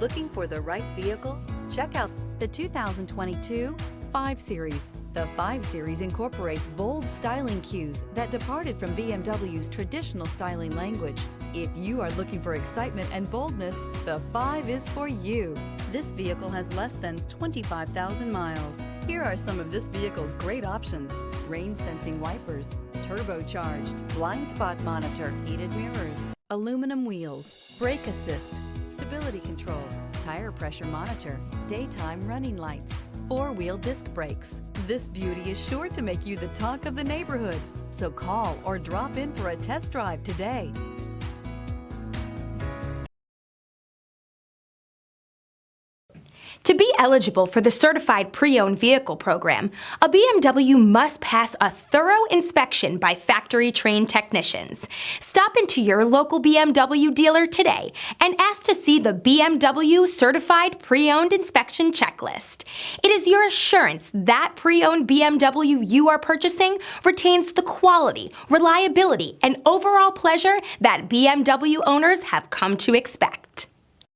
Looking for the right vehicle? Check out the 2022 5 Series. The 5 Series incorporates bold styling cues that departed from BMW's traditional styling language. If you are looking for excitement and boldness, the 5 is for you. This vehicle has less than 25,000 miles. Here are some of this vehicle's great options: rain-sensing wipers, turbocharged, blind spot monitor, heated mirrors, aluminum wheels, brake assist, stability control, tire pressure monitor, daytime running lights, 4-wheel disc brakes. This beauty is sure to make you the talk of the neighborhood. So call or drop in for a test drive today. To be eligible for the Certified Pre-Owned Vehicle Program, a BMW must pass a thorough inspection by factory-trained technicians. Stop into your local BMW dealer today and ask to see the BMW Certified Pre-Owned Inspection Checklist. It is your assurance that pre-owned BMW you are purchasing retains the quality, reliability, and overall pleasure that BMW owners have come to expect.